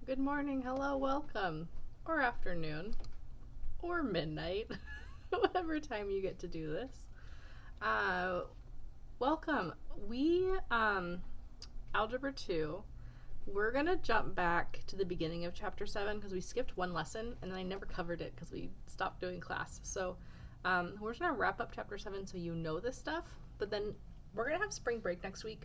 Good morning, hello, welcome, or afternoon, or midnight, whatever time you get to do this. Welcome. Algebra 2, we're going to jump back to the beginning of Chapter 7 because we skipped one lesson and then I never covered it because we stopped doing class. So we're just going to wrap up Chapter 7 so you know this stuff, but then we're going to have spring break next week.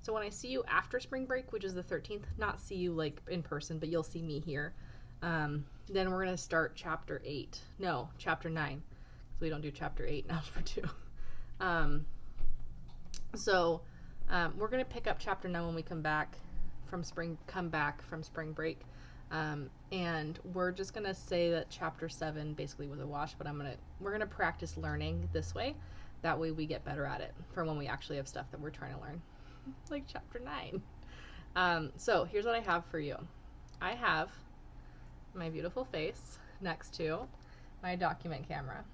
So when I see you after spring break, which is the 13th, not see you like in person, but you'll see me here, then we're going to start Chapter 8. No, Chapter 9. So we don't do Chapter 8 in Algebra 2. We're going to pick up Chapter 9 when we come back from spring break. And we're just going to say that Chapter 7 basically was a wash, but we're going to practice learning this way. That way we get better at it for when we actually have stuff that we're trying to learn. Like Chapter 9. So here's what I have for you. I have my beautiful face next to my document camera,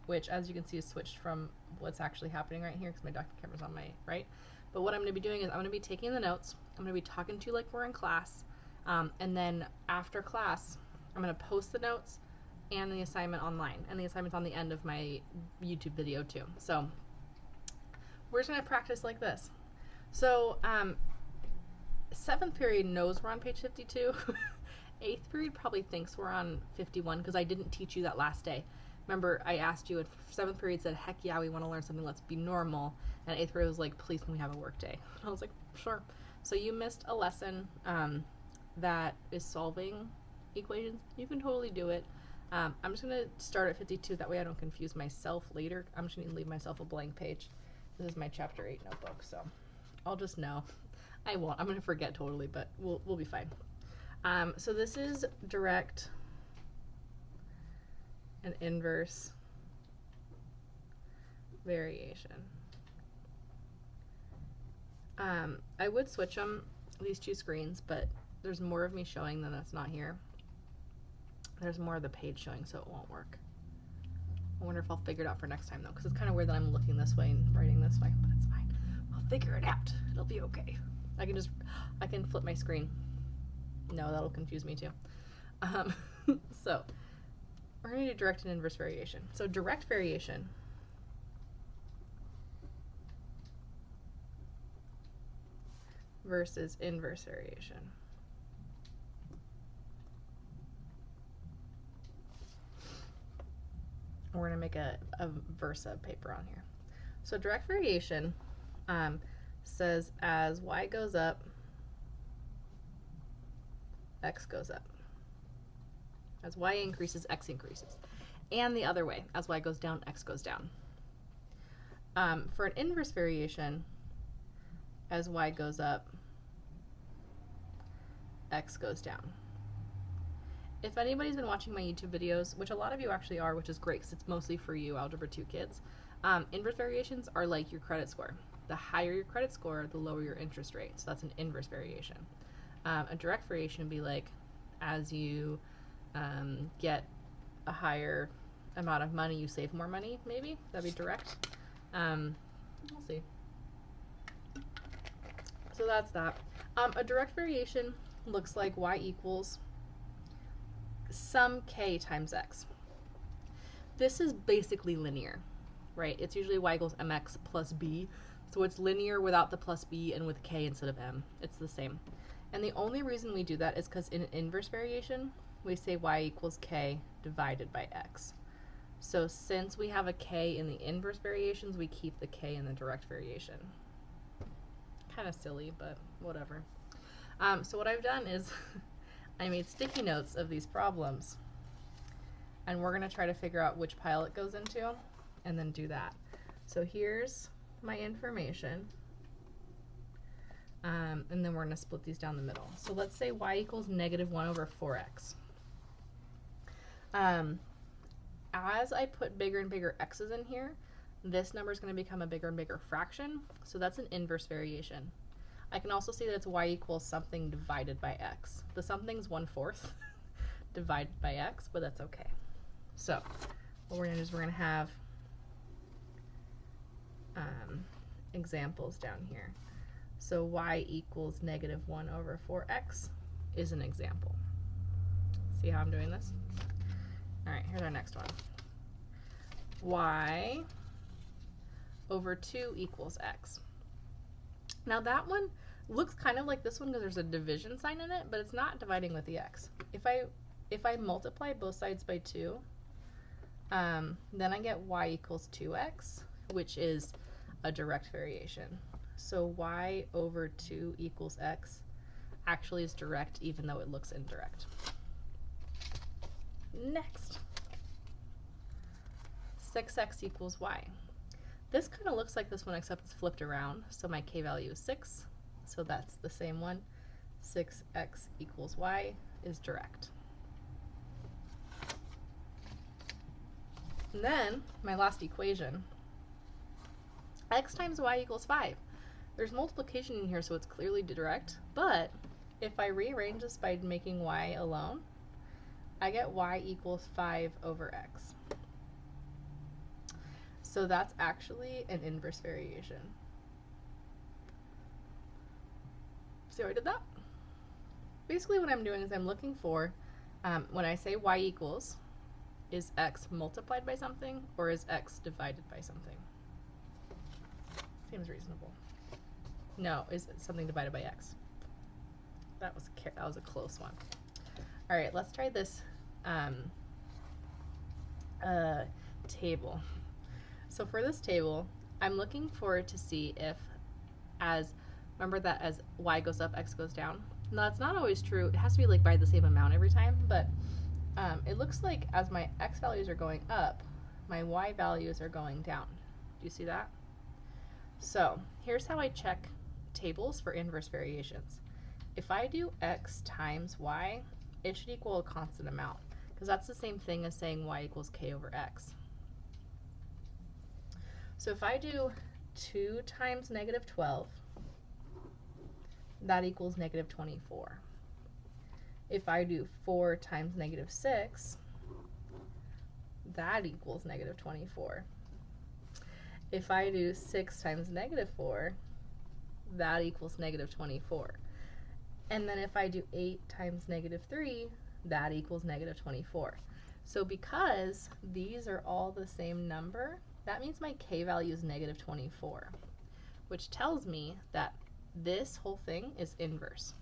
which as you can see is switched from what's actually happening right here because my document camera's on my right. But what I'm going to be doing is I'm going to be taking the notes. I'm going to be talking to you like we're in class. And then after class, I'm going to post the notes and the assignment online. And the assignment's on the end of my YouTube video too. So we're just going to practice like this. So 7th period knows we're on page 52. 8th period probably thinks we're on 51 because I didn't teach you that last day. Remember, I asked you, and 7th period said, heck yeah, we want to learn something, let's be normal. And 8th period was like, please, can we have a work day? I was like, sure. So you missed a lesson that is solving equations. You can totally do it. I'm just going to start at 52. That way I don't confuse myself later. I'm just going to leave myself a blank page. This is my Chapter 8 notebook, so I'll just know. I won't. I'm going to forget totally, but we'll be fine. So this is direct and inverse variation. I would switch them, these two screens, but there's more of me showing than that's not here. There's more of the page showing, so it won't work. I wonder if I'll figure it out for next time, though, because it's kind of weird that I'm looking this way and writing this way, but it's fine. I'll figure it out. It'll be okay. I can flip my screen. No, that'll confuse me too. So we're going to do direct and inverse variation. So direct variation versus inverse variation. We're going to make a Versa paper on here. So direct variation says as y goes up, x goes up. As y increases, x increases. And the other way, as y goes down, x goes down. For an inverse variation, as y goes up, x goes down. If anybody's been watching my YouTube videos, which a lot of you actually are, which is great because it's mostly for you Algebra 2 kids, inverse variations are like your credit score. The higher your credit score, the lower your interest rate. So that's an inverse variation. A direct variation would be like as you get a higher amount of money, you save more money, maybe. That'd be direct. We'll see. So that's that. A direct variation looks like y equals some k times x. This is basically linear, right? It's usually y equals mx plus b. So it's linear without the plus b and with k instead of m. It's the same. And the only reason we do that is because in an inverse variation, we say y equals k divided by x. So since we have a k in the inverse variations, we keep the k in the direct variation. Kind of silly, but whatever. So what I've done is I made sticky notes of these problems. And we're going to try to figure out which pile it goes into and then do that. So here's my information. And then we're going to split these down the middle. So let's say y equals negative 1 over 4x. As I put bigger and bigger x's in here, this number is going to become a bigger and bigger fraction. So that's an inverse variation. I can also see that it's y equals something divided by x. The something's 1/4 divided by x, but that's okay. So what we're going to do is we're going to have examples down here. So y equals negative 1 over 4x is an example. See how I'm doing this? All right, here's our next one. Y over 2 equals x. Now that one looks kind of like this one because there's a division sign in it, but it's not dividing with the x. If I multiply both sides by 2, then I get y equals 2x, which is a direct variation. So y over 2 equals x actually is direct even though it looks indirect. Next. 6x equals y. This kind of looks like this one except it's flipped around, so my k value is 6, so that's the same one. 6x equals y is direct. And then my last equation, x times y equals 5. There's multiplication in here, so it's clearly direct, but if I rearrange this by making y alone, I get y equals 5 over x. So that's actually an inverse variation. See how I did that? Basically what I'm doing is I'm looking for, when I say y equals, is x multiplied by something or is x divided by something? Seems reasonable. No, is it something divided by x? That was a close one. All right, let's try this table. So for this table, I'm looking for to see if remember that as y goes up, x goes down? No, that's not always true. It has to be like by the same amount every time, but it looks like as my x values are going up, my y values are going down. Do you see that? So here's how I check tables for inverse variations. If I do x times y, it should equal a constant amount, because that's the same thing as saying y equals k over x. So if I do 2 times negative 12, that equals negative 24. If I do 4 times negative 6, that equals negative 24. If I do 6 times negative 4, that equals negative 24. And then if I do 8 times negative 3, that equals negative 24. So because these are all the same number, that means my k value is negative 24, which tells me that this whole thing is inverse.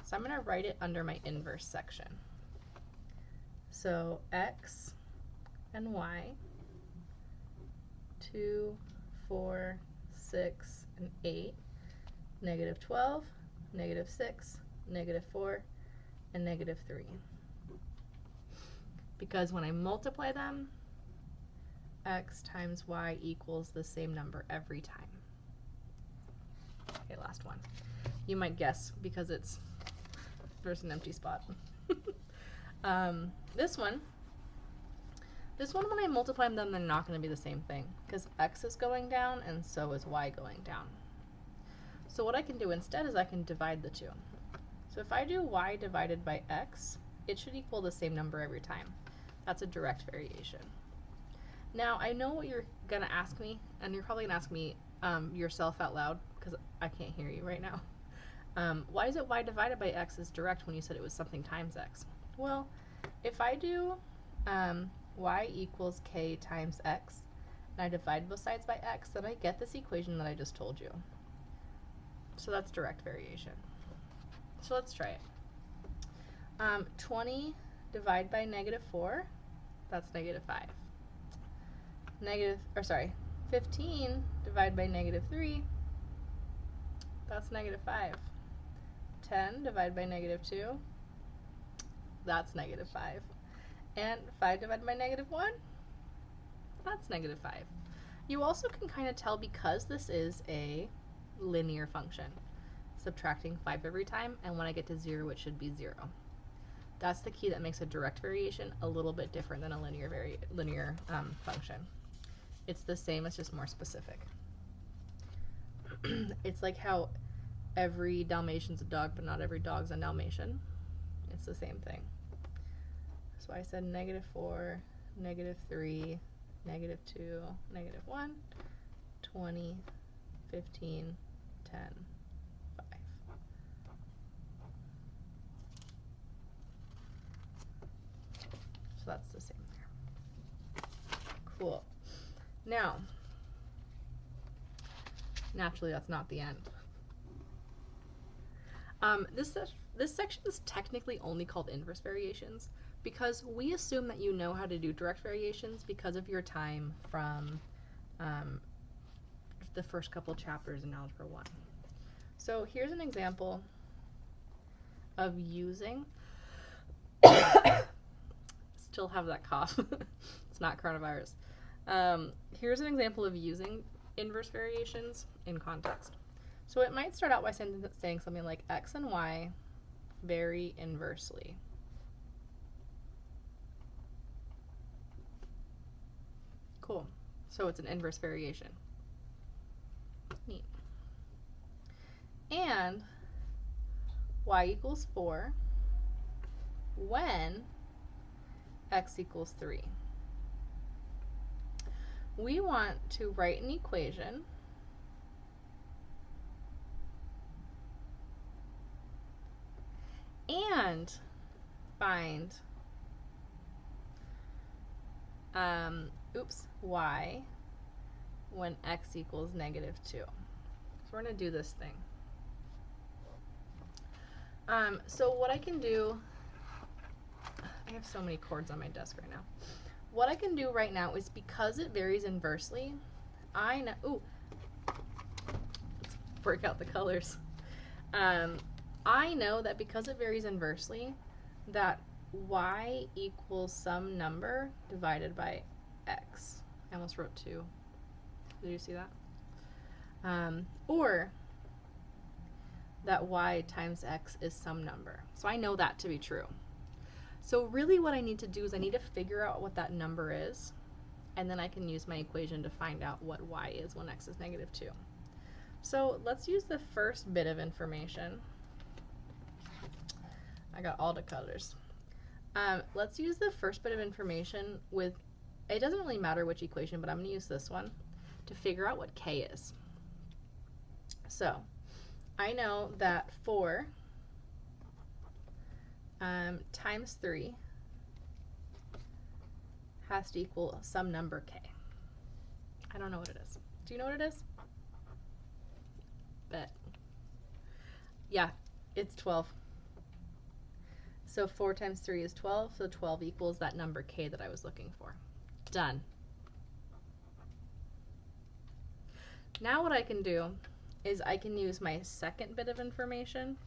So I'm going to write it under my inverse section. So x and y, 2, 4, 6, and 8, negative 12, negative 6, negative 4, and negative 3. Because when I multiply them, x times y equals the same number every time. Okay, last one. You might guess because there's an empty spot. This one, when I multiply them, they're not going to be the same thing because x is going down and so is y going down. So what I can do instead is I can divide the two. So if I do y divided by x, it should equal the same number every time. That's a direct variation. Now I know what you're going to ask me, and you're probably going to ask me yourself out loud because I can't hear you right now. Why is it y divided by x is direct when you said it was something times x? Well, if I do y equals k times x, and I divide both sides by x, then I get this equation that I just told you. So that's direct variation. So let's try it. 20 divided by negative 4, that's negative 5. 15 divided by negative 3, that's negative 5. 10 divided by negative 2, that's negative 5. And 5 divided by negative 1, that's negative 5. You also can kind of tell because this is a linear function, subtracting 5 every time, and when I get to 0, it should be 0. That's the key that makes a direct variation a little bit different than a linear function. It's the same, it's just more specific. It's like how every Dalmatian's a dog, but not every dog's a Dalmatian. It's the same thing. So I said negative 4, negative 3, negative 2, negative 1, 20, 15, 10, 5. Cool. Now, naturally, that's not the end. This section is technically only called inverse variations because we assume that you know how to do direct variations because of your time from the first couple chapters in Algebra 1. So here's an example of using, still have that cough, it's not coronavirus. Here's an example of using inverse variations in context. So it might start out by saying something like x and y vary inversely. Cool. So it's an inverse variation. Neat. And y equals 4 when x equals 3. We want to write an equation and find y when x equals -2. So we're going to do this thing. So what I can do, I have so many chords on my desk right now. What I can do right now is, because it varies inversely, I know, let's work out the colors. I know that because it varies inversely, that y equals some number divided by x. I almost wrote 2. Did you see that? Or that y times x is some number. So I know that to be true. So really what I need to do is I need to figure out what that number is, and then I can use my equation to find out what y is when x is -2. So let's use the first bit of information. I got all the colors. Let's use the first bit of information with, it doesn't really matter which equation, but I'm going to use this one to figure out what k is. So I know that 4 times 3 has to equal some number k. I don't know what it is. Do you know what it is? Bet. Yeah, it's 12. So 4 times 3 is 12, so 12 equals that number k that I was looking for. Done. Now what I can do is I can use my second bit of information.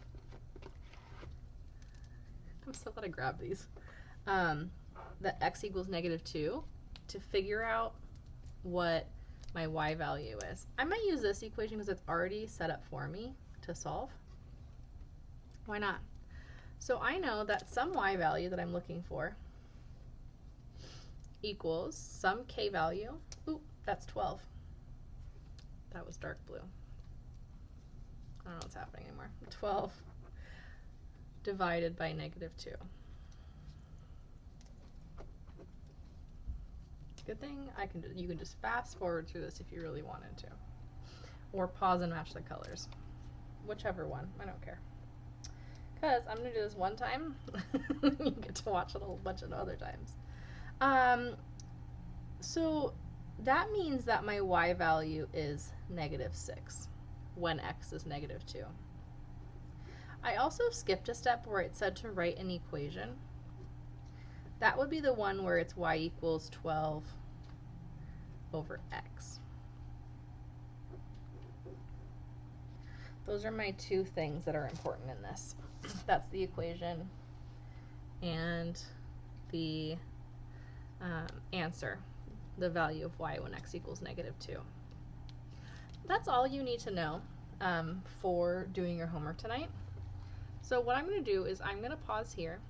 I'm so glad I grabbed these. That x equals -2 to figure out what my y value is. I might use this equation because it's already set up for me to solve. Why not? So I know that some y value that I'm looking for equals some k value. Ooh, that's 12. That was dark blue. I don't know what's happening anymore. 12 divided by -2. Good thing you can just fast forward through this if you really wanted to. Or pause and match the colors. Whichever one, I don't care. Because I'm going to do this one time, you get to watch it a whole bunch of other times. So that means that my y value is -6 when x is -2. I also skipped a step where it said to write an equation. That would be the one where it's y equals 12 over x. Those are my two things that are important in this. That's the equation and the answer, the value of y when x equals -2. That's all you need to know for doing your homework tonight. So what I'm going to do is I'm going to pause here.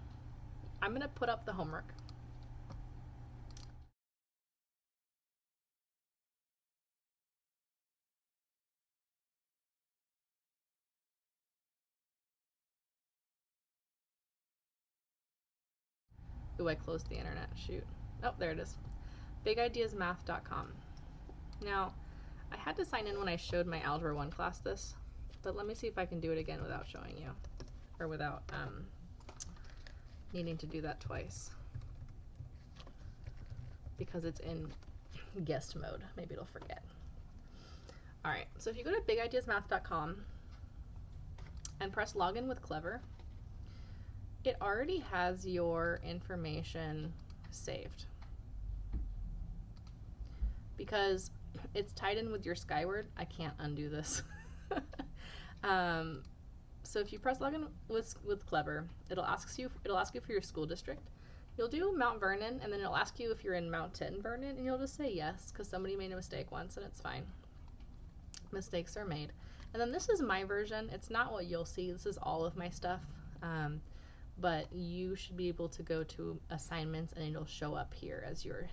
I'm going to put up the homework. Ooh, I closed the internet. Shoot. Oh, there it is. bigideasmath.com. Now, I had to sign in when I showed my Algebra 1 class this, but let me see if I can do it again without showing you, or without needing to do that twice, because it's in guest mode. Maybe it'll forget. All right, so if you go to bigideasmath.com and press login with Clever, it already has your information saved. Because it's tied in with your Skyward, I can't undo this. So if you press login with Clever, it'll ask you for your school district. You'll do Mount Vernon, and then it'll ask you if you're in Mountain Vernon, and you'll just say yes, because somebody made a mistake once, and it's fine. Mistakes are made. And then this is my version. It's not what you'll see. This is all of my stuff. But you should be able to go to assignments, and it'll show up here as your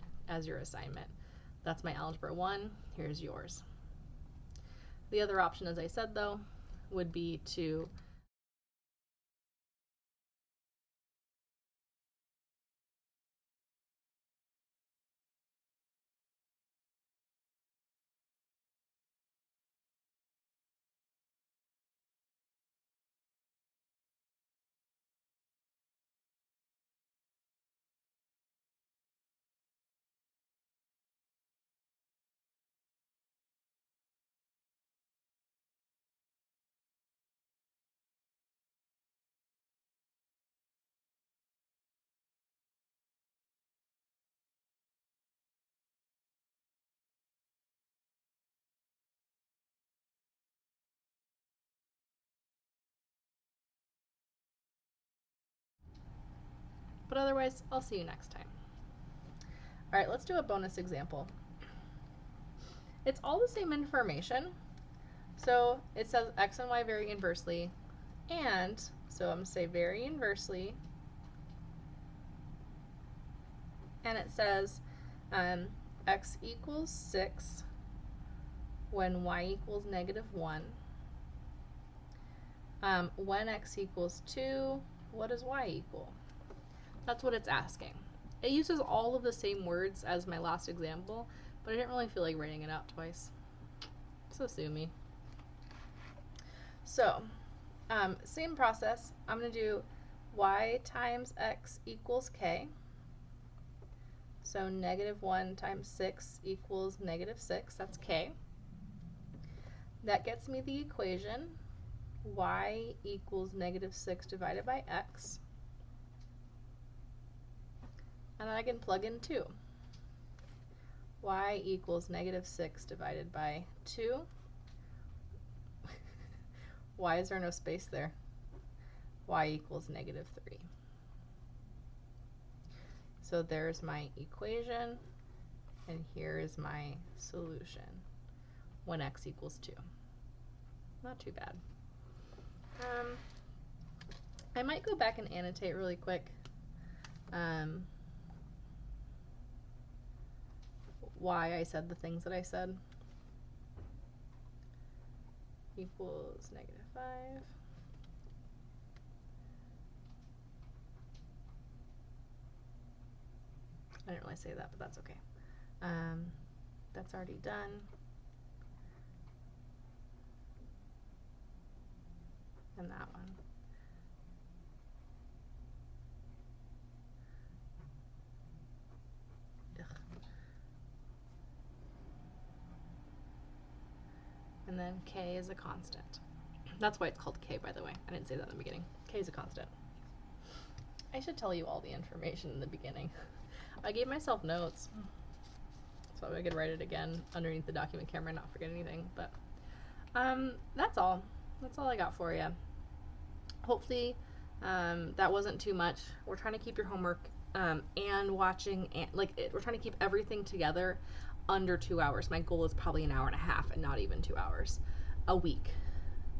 assignment. That's my Algebra 1. Here's yours. The other option, as I said, though, would be to but otherwise, I'll see you next time. All right, let's do a bonus example. It's all the same information. So it says x and y vary inversely, and so I'm going to say vary inversely, and it says x equals 6 when y equals -1. When x equals 2, what does y equal? That's what it's asking. It uses all of the same words as my last example, but I didn't really feel like writing it out twice. So sue me. So, same process. I'm going to do y times x equals k. So -1 times 6 equals -6. That's k. That gets me the equation y equals -6 divided by x. And then I can plug in 2. Y equals -6 divided by 2. Why is there no space there? Y equals -3. So there's my equation, and here is my solution when x equals 2. Not too bad. I might go back and annotate really quick. Why I said the things that I said. Equals -5. I didn't really say that, but that's okay. That's already done. And that one. And then k is a constant. That's why it's called k, by the way. I didn't say that in the beginning. K is a constant. I should tell you all the information in the beginning. I gave myself notes, so I could write it again underneath the document camera and not forget anything. But that's all. That's all I got for you. Hopefully that wasn't too much. We're trying to keep your homework and watching, and we're trying to keep everything together under 2 hours. My goal is probably 1.5 hours and not even 2 hours a week.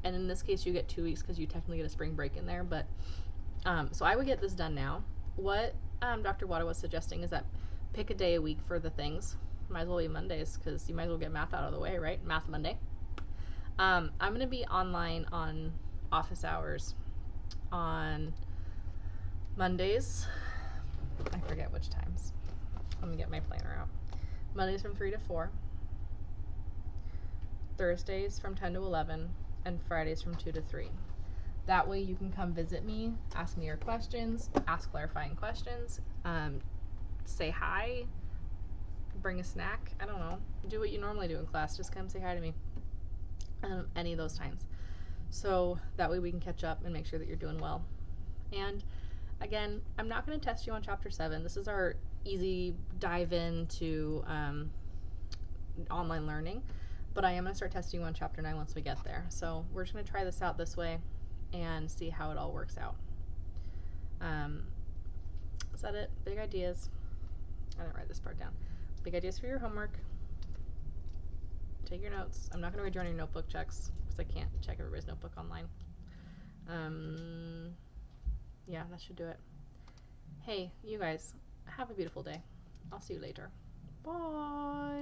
And in this case, you get 2 weeks because you technically get a spring break in there. But so I would get this done now. What Dr. Wada was suggesting is that pick a day a week for the things. Might as well be Mondays because you might as well get math out of the way, right? Math Monday. I'm going to be online on office hours on Mondays. I forget which times. Let me get my planner out. Mondays from 3 to 4, Thursdays from 10 to 11, and Fridays from 2 to 3. That way you can come visit me, ask me your questions, ask clarifying questions, say hi, bring a snack. I don't know. Do what you normally do in class. Just come say hi to me. Any of those times. So that way we can catch up and make sure that you're doing well. And again, I'm not going to test you on chapter 7. This is our easy dive into online learning, but I am going to start testing you on chapter 9 once we get there. So we're just going to try this out this way and see how it all works out. Is that it? Big ideas. I didn't write this part down. Big ideas for your homework. Take your notes. I'm not going to read you on your notebook checks because I can't check everybody's notebook online. Yeah, that should do it. Hey, you guys, have a beautiful day. I'll see you later. Bye.